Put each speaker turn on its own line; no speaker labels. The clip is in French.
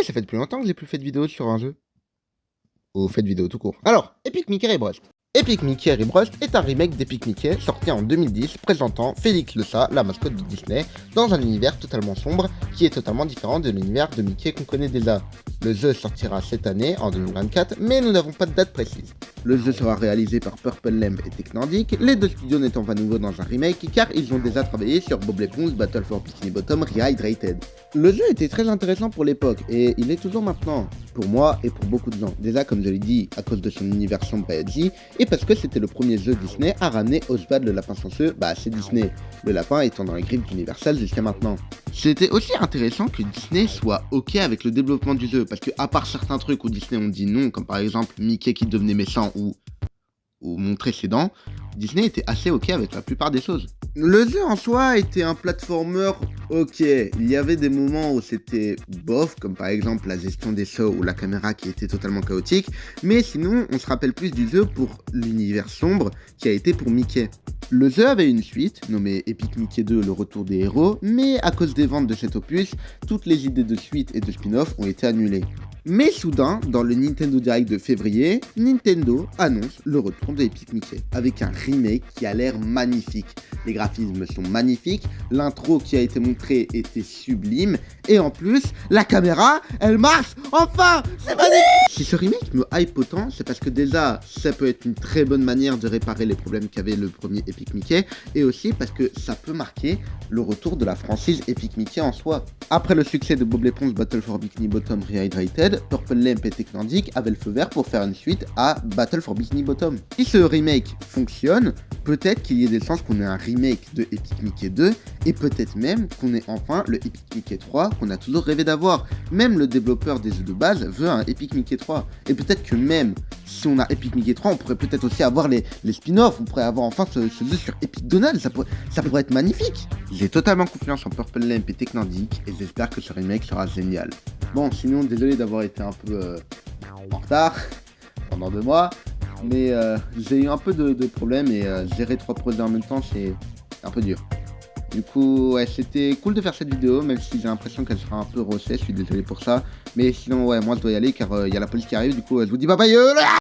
ça fait depuis longtemps que j'ai plus fait de vidéo sur un jeu. Ou fait de vidéo tout court. Alors, Epic Mickey Rebrust. Epic Mickey Rebrust est un remake d'Epic Mickey sorti en 2010 présentant Félix le Chat, la mascotte de Disney, dans un univers totalement sombre qui est totalement différent de l'univers de Mickey qu'on connaît déjà. Le jeu sortira cette année, en 2024, mais nous n'avons pas de date précise. Le jeu sera réalisé par Purple Lamp et Technordic, les deux studios n'étant pas nouveaux dans un remake car ils ont déjà travaillé sur Bob l'Éponge, Battle for Bikini Bottom, Rehydrated. Le jeu était très intéressant pour l'époque et il est toujours maintenant, pour moi et pour beaucoup de gens. Déjà comme je l'ai dit, à cause de son univers sombre et edgy, et parce que c'était le premier jeu Disney à ramener Oswald le lapin chanceux, chez Disney, le lapin étant dans les griffes d'Universal jusqu'à maintenant. C'était aussi intéressant que Disney soit ok avec le développement du jeu, parce que à part certains trucs où Disney ont dit non, comme par exemple Mickey qui devenait méchant ou montrer ses dents, Disney était assez ok avec la plupart des choses. Le jeu en soi était un platformer ok, il y avait des moments où c'était bof, comme par exemple la gestion des sauts ou la caméra qui était totalement chaotique, mais sinon on se rappelle plus du jeu pour l'univers sombre qui a été pour Mickey. Le jeu avait une suite, nommée Epic Mickey 2, le retour des héros, mais à cause des ventes de cet opus, toutes les idées de suite et de spin-off ont été annulées. Mais soudain, dans le Nintendo Direct de février, Nintendo annonce le retour de Epic Mickey, avec un remake qui a l'air magnifique. Les graphismes sont magnifiques, l'intro qui a été montrée était sublime, et en plus, la caméra, elle marche enfin. C'est magnifique. Si ce remake me hype autant, c'est parce que déjà, ça peut être une très bonne manière de réparer les problèmes qu'avait le premier Epic Mickey, et aussi parce que ça peut marquer le retour de la franchise Epic Mickey en soi. Après le succès de Bob l'Éponge Battle for Bikini Bottom Rehydrated, Purple Lamp et Technordic avaient le feu vert pour faire une suite à Battle for Bikini Bottom. Si ce remake fonctionne, peut-être qu'il y ait des chances qu'on ait un remake de Epic Mickey 2, et peut-être même qu'on ait enfin le Epic Mickey 3 qu'on a toujours rêvé d'avoir. Même le développeur des jeux de base veut un Epic Mickey 3. Et peut-être que même si on a Epic Mickey 3, on pourrait peut-être aussi avoir les spin-offs, on pourrait avoir enfin ce jeu sur Epic Donald, ça pourrait être magnifique. J'ai totalement confiance en Purple Lamp et Technordic, et j'espère que ce remake sera génial. Bon, sinon, désolé d'avoir été un peu en retard pendant 2 mois, mais j'ai eu un peu de problèmes et gérer 3 projets en même temps, c'est un peu dur. Du coup, ouais, c'était cool de faire cette vidéo, même si j'ai l'impression qu'elle sera un peu rossée, je suis désolé pour ça. Mais sinon, ouais, moi je dois y aller car il y a la police qui arrive, du coup, je vous dis bye bye.